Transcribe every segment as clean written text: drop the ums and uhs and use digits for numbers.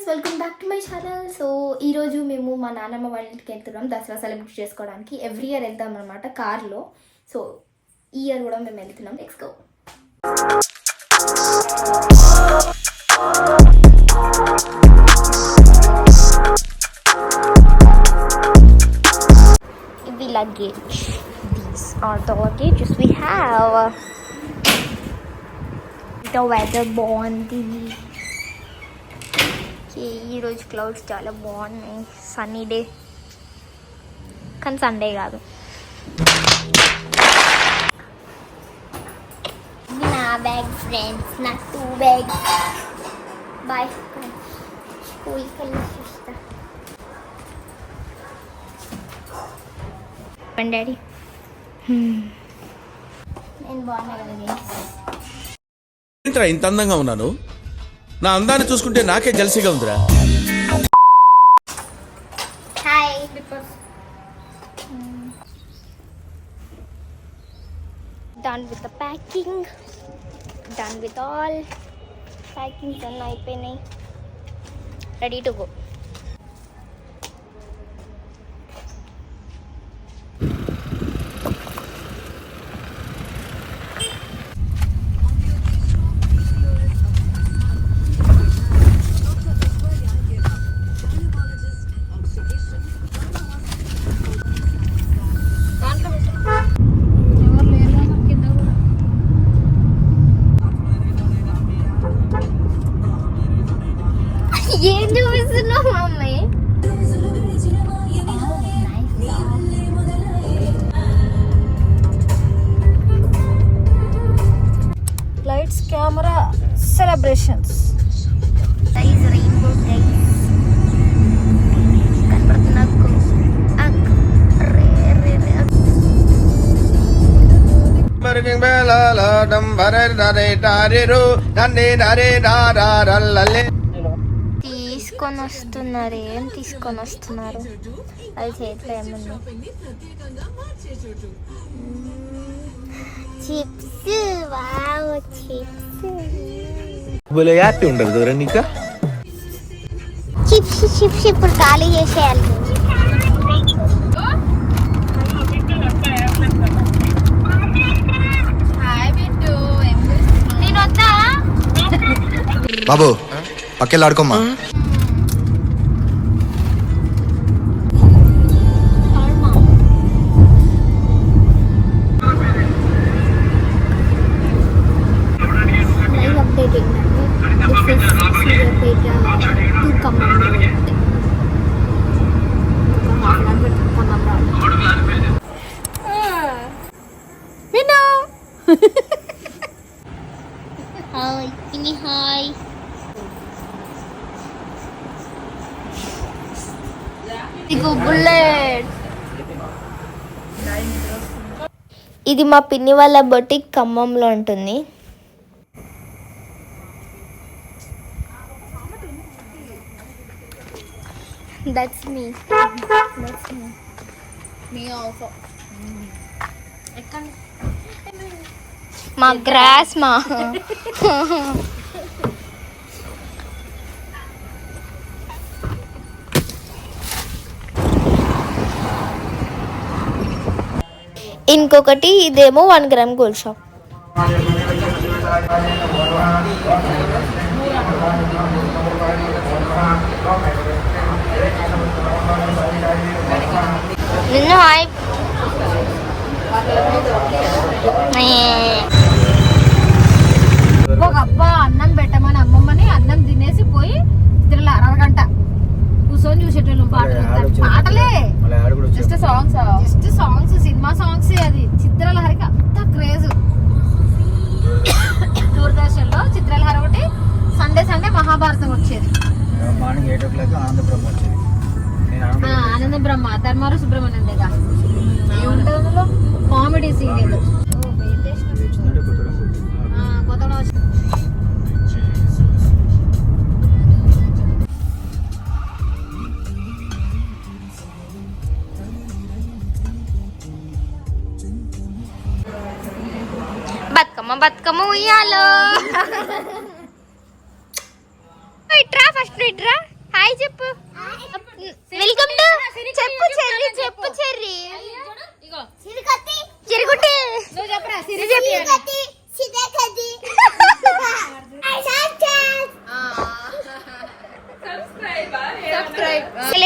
Welcome back to my channel. So ఈరోజు మేము మా నాన్నమ్మ వాళ్ళ ఇంటికి వెళ్తున్నాం దసరా సెలబ్రేట్ చేసుకోవడానికి. ఎవ్రీ ఇయర్ వెళ్తాం అనమాట కార్లో. సో ఈ ఇయర్ కూడా మేము వెళ్తున్నాం. Let's go. ఇది luggage. These are the luggages we have. The weather బాగుంది. ఈరోజు క్లౌడ్స్ చాలా బాగున్నాయి. సన్నీ డే, కానీ సండే కాదు. నా బ్యాగ్ ఫ్రెండ్స్, నా 2 బ్యాగ్స్. బాయ్. స్కూల్కి వెళ్ళి చూస్తా. డాడీ నేను బాగున్నా కదా. ఇంత అందంగా ఉన్నాను, నా అందాన్ని చూసుకుంటే నాకే జలసిగా ఉందిరా. Hi. Done with the packing. Done with all packings అన్నీ అయిపోయినాయి. Ready to go. ఏం చూపిస్తున్నావు mummy? Lights, camera, celebrations. Rainbow తీసుకొని వస్తున్నారు. ఏం తీసుకొని వస్తున్నారు? అది చేతిలో ఏముంది? Chips. Wow, chips. Chips chips ఇప్పుడు ఖాళీ చేసేయాలి. నేను వద్దా బాబు? పక్కెళ్ళి ఆడుకోమ్మా. హాయ్ పిన్ని. హాయ్. బుల్లెట్. ఇది మా పిన్ని వాళ్ళ బొటిక్ ఖమ్మంలో ఉంటుంది. That's me. That's me. Me also. మా గ్రాస్ మా ఇంకొకటి ఇదేమో 1 గ్రామ్ గోల్డ్ షాప్. నిన్న హాయ్. ఒక అబ్బా అన్నం పెట్టమని అమ్మమ్మని అన్నం తినేసి పోయి ఇద్దరు అరగంట కూర్చొని చూసేటోళ్ళం. పాటలే జస్ట్ సాంగ్స్ సినిమా సాంగ్స్. అది చిత్రలహరికి అంత క్రేజ్. దూరదర్శన్ లో చిత్రలహరి ఒకటి, సండే మహాభారతం వచ్చేది. మార్నింగ్ 8 o'clock ఆనంద బ్రహ్మ ధర్మారు సుబ్రహ్మణ్యం దగ్గర ఏముంటుంది అందులో? Comedy serial. కొత్తగా బతుకమ్మ ఉయ్యాలో. ఇట్రా ఫస్ట్ ఇట్రా. హాయ్ చెప్పు. వెల్కమ్ టు చెప్పు చెర్రీ. చెప్పు చెర్రీ. చిరుగుట్టి నువ్వు చెప్పరా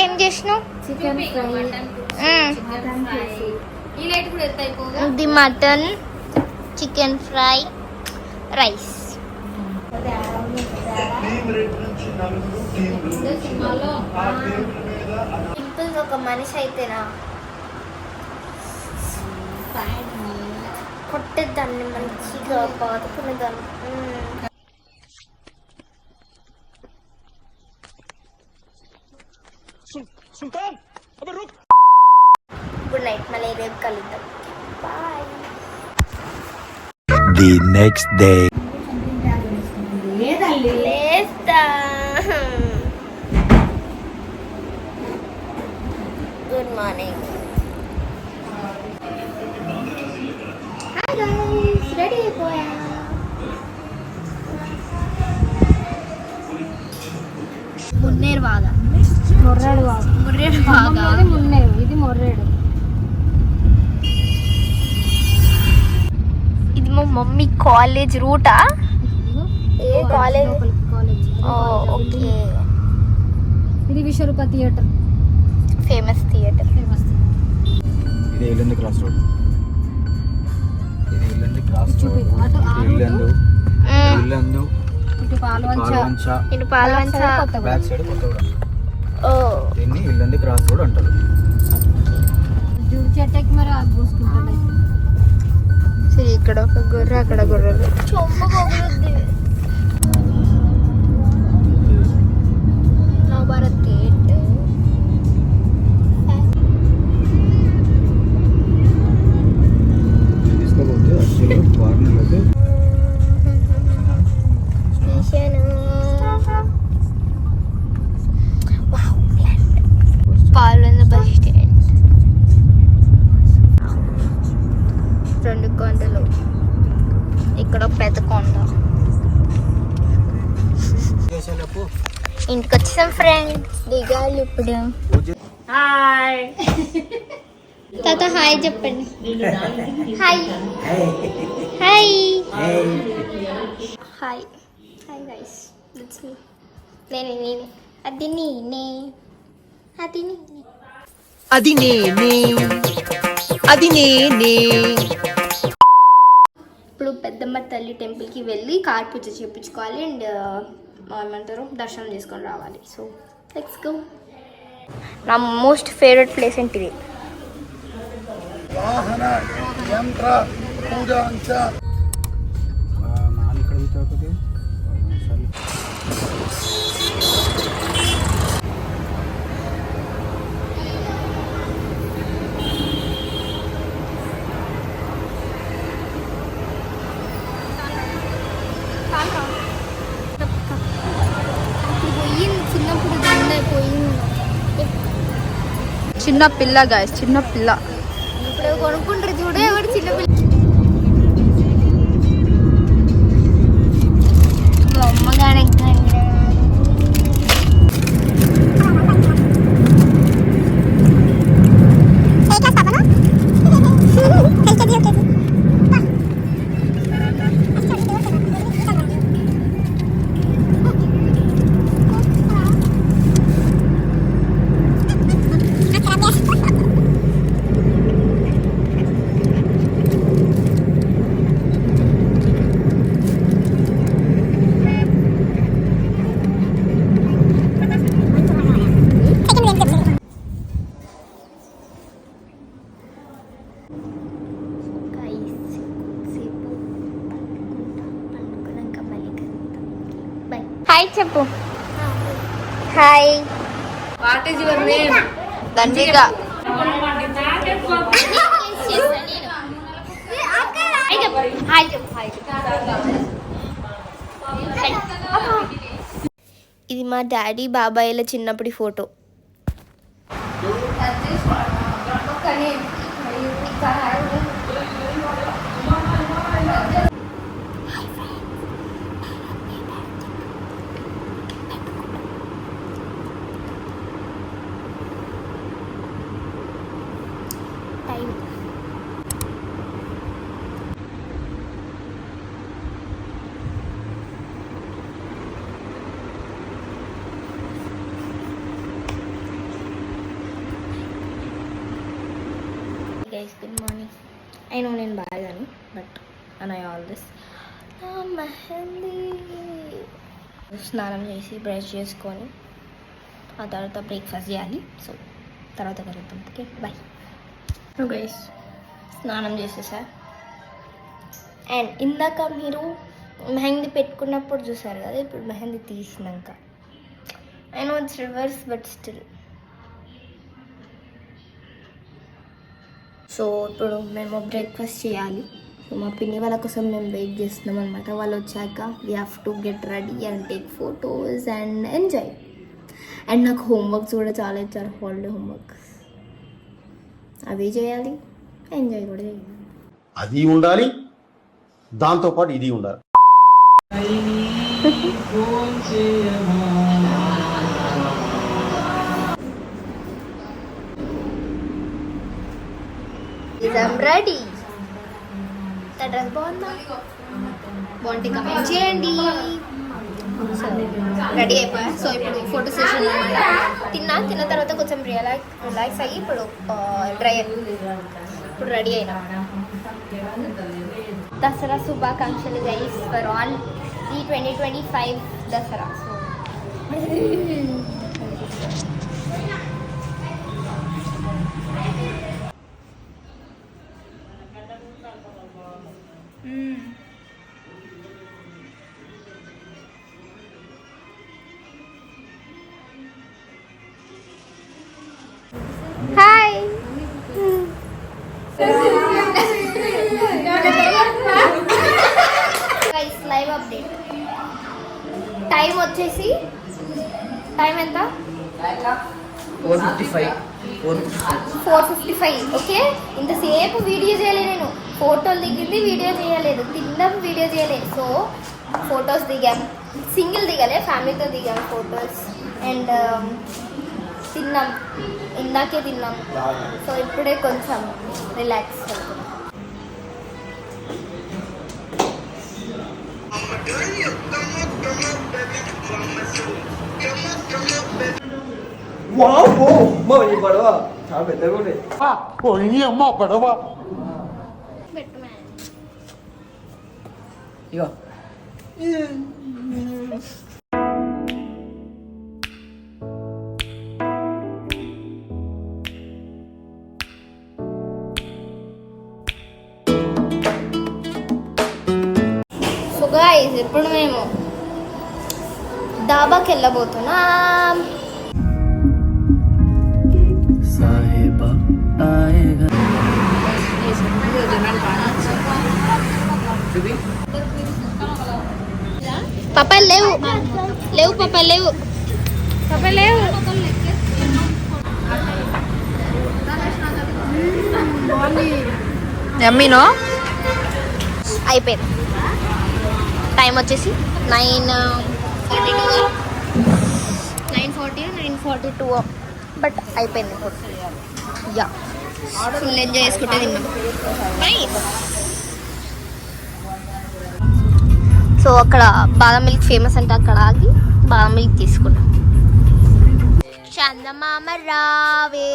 ఏం చేసినావు? చికెన్ ఇది mutton, chicken fry, rice. Simple ఒక మనిషి అయితేనా కొట్టేదాన్ని మంచిగా బాదుకునేదాన్ని. గుడ్ నైట్, మళ్ళీ రేపు కలుద్దాం. బాయ్. The next day. లేస్తా. Good morning. Hi guys, ready అయిపోయా. మున్నేరు బాగా మొర్రాడు బాబు. ముర్రేడు బాగా. మున్నేరు, ఇది మొర్రేడు. ఇది మా మమ్మీ కాలేజ్ రూటా? ఏ కాలేజ్? కాలేజ్. ఓకే. ఇది విశ్వరూప థియేటర్, ఫేమస్ థియేటర్. ఫేమస్. ఇది ఇల్లందు క్రాస్ రోడ్. ఇది ఇల్లందు క్రాస్ రోడ్. అటు ఆ ఇల్లందు ఇల్లందు ఇటు పాల్వంచ. ఇటు పాల్వంచ. Back side Kothaguda. ఓ, దీన్ని ఇల్లందు క్రాస్ రోడ్ అంటారు. జుడి చెట్టకి మరి అది పూసుకుంటుంది. సరే, ఇక్కడ ఒక గొర్రె, అక్కడ గొర్రెలు. చొంప పగులుద్ది. నవభారత్ గేట్. తీసుకోబోతే అసలు కార్నర్ అయితే పాల్వంచ బస్ స్టాండ్. 2 కొండలు, ఇక్కడ ఒక పెద్ద కొండ. ఇంటికి వచ్చేసాం ఫ్రెండ్స్. దిగాలి ఇప్పుడు. హాయ్ తాత, హాయ్ చెప్పండి. Hi hi hi hi guys, it's me. నేనే అది నేనే, అది నేనే, అది నేనే, అది నేనే. ఇప్పుడు పెద్దమ్మ తల్లి టెంపుల్కి వెళ్ళి కార్ పూజ చేయించుకోవాలి అండ్ ఏమంటారు దర్శనం చేసుకొని రావాలి. So let's go. నా మోస్ట్ ఫేవరెట్ ప్లేస్ ఏంటిది? చిన్న పిల్ల గాయస్, చిన్న పిల్ల. ఇప్పుడు కొనుక్కుంటారు చూడు, ఎవరు చిన్నపిల్ల. అమ్మగానే హాయ్ చెప్పు. Hi. What is your name? Dhanvika. ఇది మా డాడీ బాబాయ్ల చిన్నప్పటి ఫోటో. Guys, good morning. అయినా నేను బాగాను, but I all this mehndi. స్నానం చేసి బ్రష్ చేసుకొని ఆ తర్వాత బ్రేక్ఫాస్ట్ చేయాలి. సో తర్వాత కలుద్దాం. Okay, bye. గైస్, స్నానం చేసేసా. అండ్ ఇందాక మీరు మెహందీ పెట్టుకున్నప్పుడు చూసారు కదా, ఇప్పుడు మెహందీ తీసినాక I know it's reverse but still. So ఇప్పుడు మేము బ్రేక్ఫాస్ట్ చేయాలి. సో మా పిన్ని వాళ్ళ కోసం మేము వెయిట్ చేస్తున్నాం అనమాట. వాళ్ళు వచ్చాక we have to get ready and take photos and enjoy. And నాకు హోంవర్క్స్ కూడా చాలా ఇచ్చారు, హాలిడే హోంవర్క్స్. అవి చేయాలి, ఎంజాయ్ కూడా చేయాలి. అది ఉండాలి, దాంతోపాటు ఇది ఉండాలి. I'm ready. డ్రెస్ బాగుందా? బాగుంటే కమెంట్ చేయండి. సో రెడీ అయిపోయా. సో ఇప్పుడు ఫోటో సెషన్ తిన్న తర్వాత కొంచెం రిలాక్స్ అయ్యి ఇప్పుడు ఇప్పుడు రెడీ అయినా. దసరా శుభాకాంక్షలు గైస్ ఫర్ ఆల్ ఈ 2025 Dasara. So hi. Guys, live update. Time వచ్చేసి ఎంత? 4:55. ఓకే, ఇంతసేపు వీడియో చేయలేదు నేను. ఫోటోలు దిగింది, వీడియో చేయలేదు. తినడం, వీడియో చేయలేదు. సో ఫొటోస్ దిగాం, సింగిల్ దిగలే, ఫ్యామిలీతో దిగాం ఫొటోస్. అండ్ తిన్నాం, ఇందాకే తిన్నాం. సో ఇప్పుడే కొంచెం రిలాక్స్ అవుతుంది. ఇగో సో గైస్, ఇప్పుడు మేము డాబాకి వెళ్ళబోతున్నాం. పాపాలు లేవు, పాపాలు లేవు. యమ్మీనో అయిపోయింది. టైం వచ్చేసి 9:42 బట్ అయిపోయింది. యా, ఫుల్ ఎంజాయ్ చేసుకుంటే తిన్నాం. సో అక్కడ బాదం మిల్క్ ఫేమస్ అంటే అక్కడ ఆగి బాదం మిల్క్ తీసుకున్నాం. చందమామ రావే,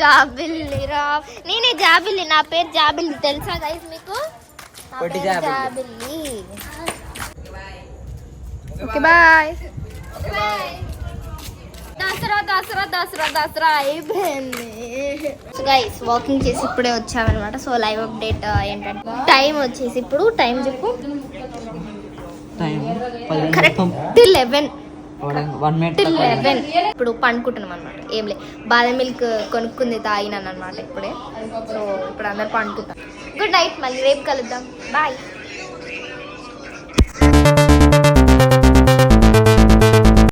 జాబిల్లి రావ్. నేనే జాబిల్లి, నా పేరు జాబిల్లి, తెలుసా గైస్ మీకు? జాబిల్లి. Okay, bye. దసరా అయిపోయింది. సో గైస్, వాకింగ్ చేసి ఇప్పుడే వచ్చామన్నమాట. సో లైవ్ అప్డేట్ ఏంటంటే టైం వచ్చేసి ఇప్పుడు టైం చెప్పు. కరెక్ట్ 11. ఇప్పుడు పండుకుంటున్నాం అనమాట. ఏం లే, బాదం మిల్క్ కొనుక్కుంది, తాగినాను అనమాట ఇప్పుడే. సో ఇప్పుడు అందరు పండుకుంటాం. గుడ్ నైట్, మళ్ళీ రేపు కలుద్దాం. బాయ్.